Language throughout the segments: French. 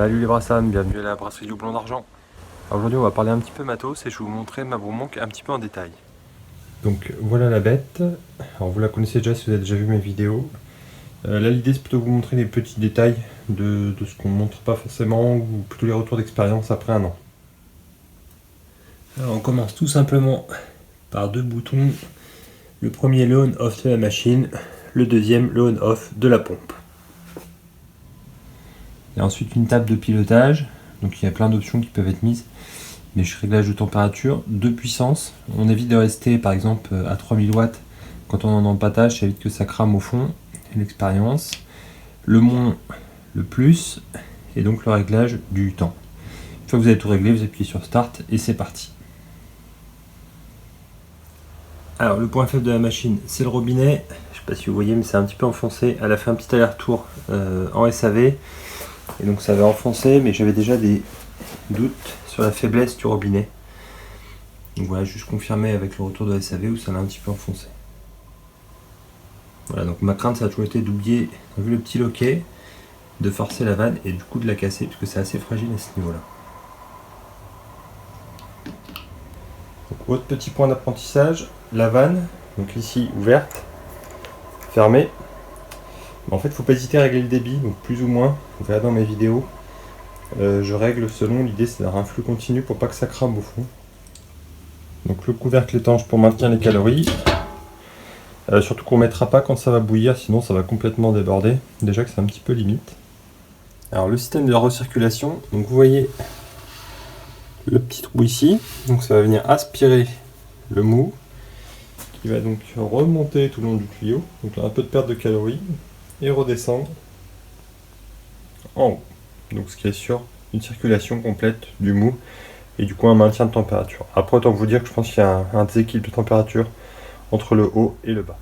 Salut les brassams, bienvenue à la brasserie du Blanc d'Argent. Aujourd'hui on va parler un petit peu matos et je vais vous montrer ma manque un petit peu en détail. Donc voilà la bête, alors vous la connaissez déjà si vous avez déjà vu mes vidéos. Là l'idée c'est plutôt de vous montrer les petits détails de ce qu'on ne montre pas forcément, ou plutôt les retours d'expérience après un an. Alors on commence tout simplement par deux boutons. Le premier le on-off de la machine, le deuxième le on-off de la pompe. Et ensuite une table de pilotage, donc il y a plein d'options qui peuvent être mises. Mais réglage de température, de puissance. On évite de rester par exemple à 3000 watts quand on est en empâtage, ça évite que ça crame au fond. L'expérience, le moins, le plus, et donc le réglage du temps. Une fois que vous avez tout réglé, vous appuyez sur Start et c'est parti. Alors le point faible de la machine, c'est le robinet. Je ne sais pas si vous voyez, mais c'est un petit peu enfoncé. Elle a fait un petit aller-retour en SAV. Et donc ça avait enfoncé, mais j'avais déjà des doutes sur la faiblesse du robinet. Donc voilà, juste confirmer avec le retour de SAV où ça l'a un petit peu enfoncé. Voilà, donc ma crainte ça a toujours été d'oublier, vu le petit loquet, de forcer la vanne et du coup de la casser, parce que c'est assez fragile à ce niveau-là. Donc autre petit point d'apprentissage, la vanne, donc ici ouverte, fermée. En fait, il ne faut pas hésiter à régler le débit, donc plus ou moins, vous verrez dans mes vidéos. Je règle selon, l'idée c'est d'avoir un flux continu pour pas que ça crame au fond. Donc le couvercle étanche pour maintenir les calories. Surtout qu'on ne mettra pas quand ça va bouillir, sinon ça va complètement déborder. Déjà que c'est un petit peu limite. Alors le système de recirculation, donc vous voyez le petit trou ici, donc ça va venir aspirer le mou, qui va donc remonter tout le long du tuyau, donc là un peu de perte de calories, et redescendre en haut. Donc ce qui assure une circulation complète du mou et du coup un maintien de température. Après autant vous dire que je pense qu'il y a un déséquilibre de température entre le haut et le bas.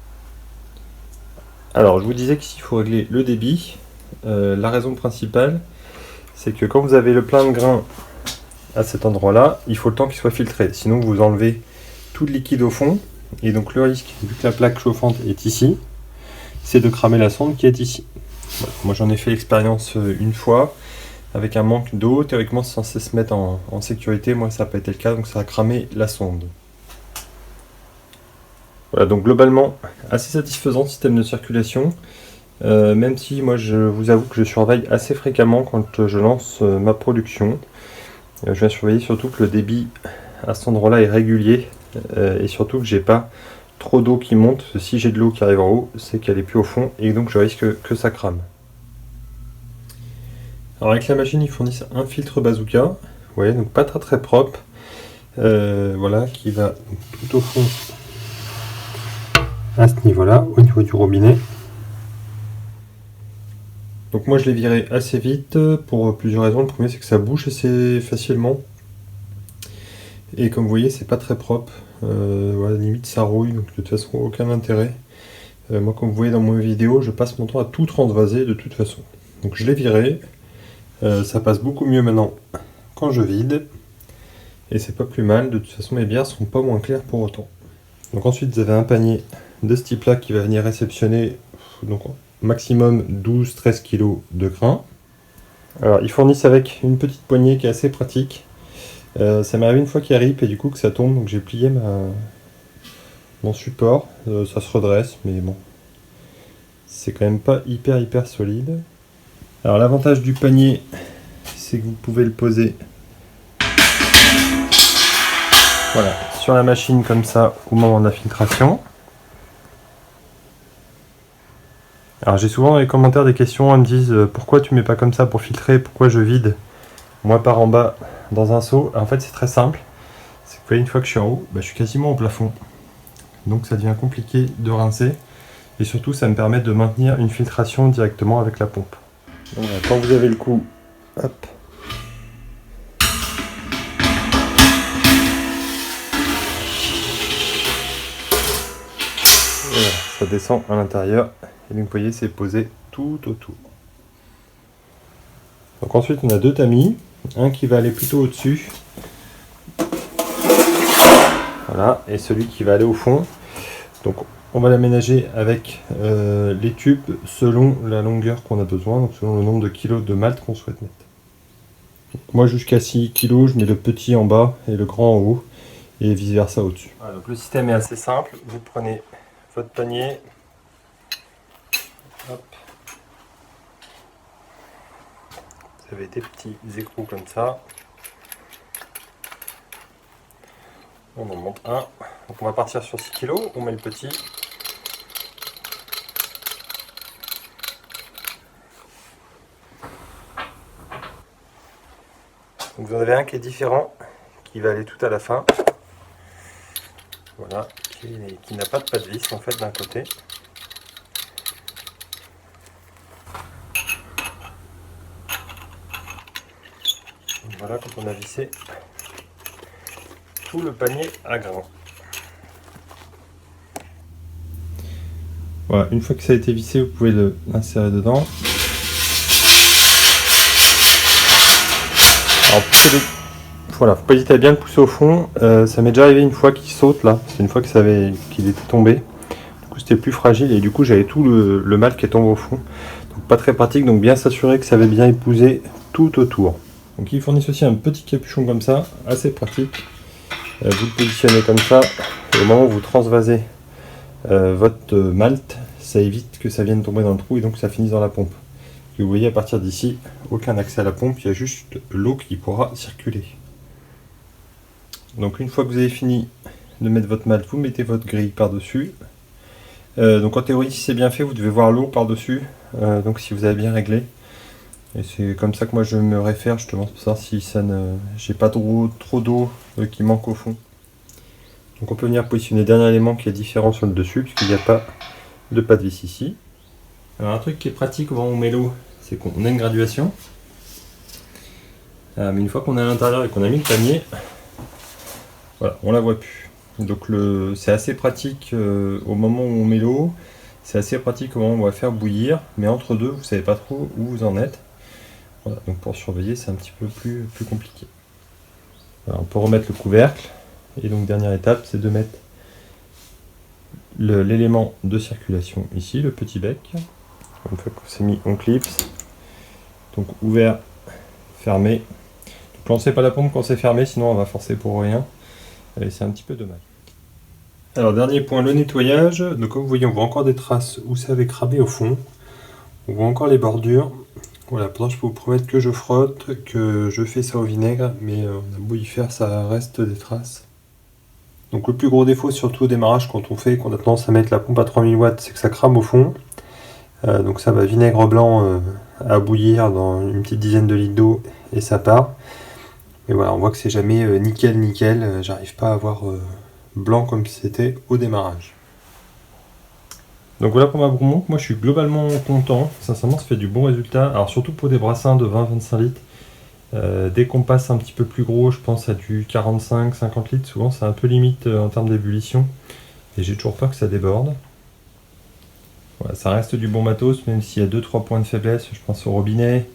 Alors je vous disais qu'ici il faut régler le débit. La raison principale c'est que quand vous avez le plein de grains à cet endroit là, il faut le temps qu'il soit filtré, sinon vous enlevez tout le liquide au fond et donc le risque, vu que la plaque chauffante est ici, c'est de cramer la sonde qui est ici. Voilà. Moi j'en ai fait l'expérience une fois avec un manque d'eau, théoriquement c'est censé se mettre en sécurité, moi ça n'a pas été le cas, donc ça a cramé la sonde. Voilà, donc globalement assez satisfaisant système de circulation, même si moi je vous avoue que je surveille assez fréquemment quand je lance ma production. Je viens surveiller surtout que le débit à cet endroit là est régulier et surtout que j'ai pas trop d'eau qui monte. Si j'ai de l'eau qui arrive en haut, c'est qu'elle est plus au fond et donc je risque que ça crame. Alors avec la machine, ils fournissent un filtre bazooka, vous voyez, donc pas très propre, voilà, qui va tout au fond à ce niveau-là, au niveau du robinet. Donc moi je l'ai viré assez vite pour plusieurs raisons. Le premier c'est que ça bouche assez facilement. Et comme vous voyez c'est pas très propre. Voilà, limite ça rouille, donc de toute façon aucun intérêt. Moi comme vous voyez dans mon vidéo, je passe mon temps à tout transvaser de toute façon. Donc je l'ai viré. Ça passe beaucoup mieux maintenant quand je vide. Et c'est pas plus mal, de toute façon mes bières sont pas moins claires pour autant. Donc ensuite vous avez un panier de ce type là qui va venir réceptionner donc maximum 12-13 kg de grains. Alors ils fournissent avec une petite poignée qui est assez pratique. Ça m'est arrivé une fois qu'il rip et du coup que ça tombe, donc j'ai plié mon support. Ça se redresse, mais bon, c'est quand même pas hyper solide. Alors l'avantage du panier, c'est que vous pouvez le poser voilà, sur la machine comme ça au moment de la filtration. Alors j'ai souvent dans les commentaires des questions, elles me disent pourquoi tu mets pas comme ça pour filtrer, pourquoi je vide moi par en bas dans un seau. En fait c'est très simple, c'est que vous voyez une fois que je suis en haut, je suis quasiment au plafond. Donc ça devient compliqué de rincer et surtout ça me permet de maintenir une filtration directement avec la pompe. Donc, quand vous avez le coup, hop. Voilà, ça descend à l'intérieur et donc vous voyez c'est posé tout autour. Donc ensuite on a deux tamis, un qui va aller plutôt au-dessus, voilà, et celui qui va aller au fond. Donc on va l'aménager avec les tubes selon la longueur qu'on a besoin, donc selon le nombre de kilos de malt qu'on souhaite mettre. Moi jusqu'à 6 kg, je mets le petit en bas et le grand en haut, et vice versa au-dessus. Voilà, donc le système est assez simple, vous prenez votre panier, hop. Vous avez des petits écrous comme ça. On en monte un. Donc on va partir sur 6 kg, on met le petit. Donc vous en avez un qui est différent, qui va aller tout à la fin. Voilà, qui n'a pas de vis en fait d'un côté. Donc voilà, quand on a vissé tout le panier à grains. Voilà, une fois que ça a été vissé, vous pouvez l'insérer dedans. Alors, voilà, faut pas hésiter à bien le pousser au fond. Ça m'est déjà arrivé une fois qu'il saute là, c'est une fois qu'il était tombé. Du coup c'était plus fragile et du coup j'avais tout le mal qui est tombé au fond. Donc pas très pratique, donc bien s'assurer que ça avait bien épousé tout autour. Donc ils fournissent aussi un petit capuchon comme ça, assez pratique. Vous le positionnez comme ça, et au moment où vous transvasez votre malt, ça évite que ça vienne tomber dans le trou et donc ça finisse dans la pompe. Vous voyez, à partir d'ici, aucun accès à la pompe, il y a juste l'eau qui pourra circuler. Donc une fois que vous avez fini de mettre votre malt, vous mettez votre grille par-dessus. Donc en théorie, si c'est bien fait, vous devez voir l'eau par-dessus, donc si vous avez bien réglé. Et c'est comme ça que moi je me réfère justement pour savoir si j'ai pas trop d'eau qui manque au fond. Donc on peut venir positionner le dernier élément qui est différent sur le dessus, puisqu'il n'y a pas de pas de vis ici. Alors un truc qui est pratique au moment où on met l'eau, c'est qu'on a une graduation. Mais une fois qu'on est à l'intérieur et qu'on a mis le panier, voilà, on la voit plus. Donc c'est assez pratique au moment où on met l'eau, c'est assez pratique au moment où on va faire bouillir, mais entre deux, vous savez pas trop où vous en êtes. Voilà, donc pour surveiller, c'est un petit peu plus compliqué. Voilà, on peut remettre le couvercle, et donc dernière étape, c'est de mettre l'élément de circulation ici, le petit bec. Une fois que c'est mis, on clipse. Donc ouvert, fermé. Donc lancez pas la pompe quand c'est fermé, sinon on va forcer pour rien. Et c'est un petit peu dommage. Alors dernier point, le nettoyage. Donc comme vous voyez, on voit encore des traces où ça avait cramé au fond. On voit encore les bordures. Voilà, pourtant je peux vous promettre que je frotte, que je fais ça au vinaigre, mais on a beau y faire, ça reste des traces. Donc le plus gros défaut, surtout au démarrage, quand on a tendance à mettre la pompe à 3000 watts, c'est que ça crame au fond. Donc ça va vinaigre blanc à bouillir dans une petite dizaine de litres d'eau et ça part. Mais voilà, on voit que c'est jamais nickel, j'arrive pas à avoir blanc comme c'était au démarrage. Donc voilà pour ma Broumonk, moi je suis globalement content, sincèrement ça fait du bon résultat, alors surtout pour des brassins de 20-25 litres. Dès qu'on passe un petit peu plus gros, je pense à du 45-50 litres, souvent c'est un peu limite en termes d'ébullition, et j'ai toujours peur que ça déborde. Voilà, ça reste du bon matos, même s'il y a 2-3 points de faiblesse, je pense au robinet,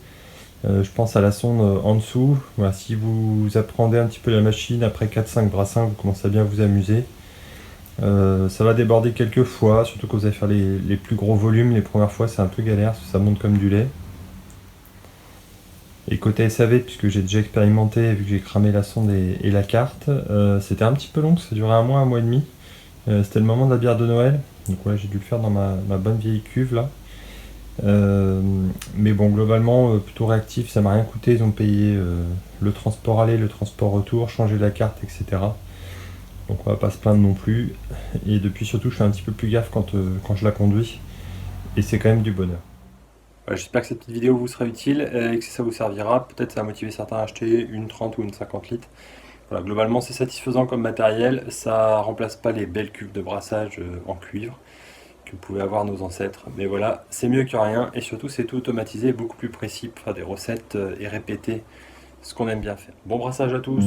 je pense à la sonde en dessous. Voilà, si vous apprenez un petit peu la machine, après 4-5 brassins, vous commencez à bien vous amuser. Ça va déborder quelques fois, surtout quand vous allez faire les plus gros volumes, les premières fois c'est un peu galère, parce que ça monte comme du lait. Et côté SAV, puisque j'ai déjà expérimenté, vu que j'ai cramé la sonde et la carte, c'était un petit peu long, ça durait un mois et demi. C'était le moment de la bière de Noël, donc ouais, j'ai dû le faire dans ma bonne vieille cuve là. Mais bon, globalement, plutôt réactif, ça m'a rien coûté, ils ont payé le transport aller, le transport retour, changer la carte, etc. Donc on va pas se plaindre non plus. Et depuis surtout, je fais un petit peu plus gaffe quand je la conduis. Et c'est quand même du bonheur. Voilà, j'espère que cette petite vidéo vous sera utile et que ça vous servira. Peut-être ça va motiver certains à acheter une 30 ou une 50 litres. Voilà, globalement c'est satisfaisant comme matériel. Ça remplace pas les belles cuves de brassage en cuivre que pouvaient avoir nos ancêtres. Mais voilà, c'est mieux que rien. Et surtout c'est tout automatisé, beaucoup plus précis pour faire des recettes et répéter ce qu'on aime bien faire. Bon brassage à tous!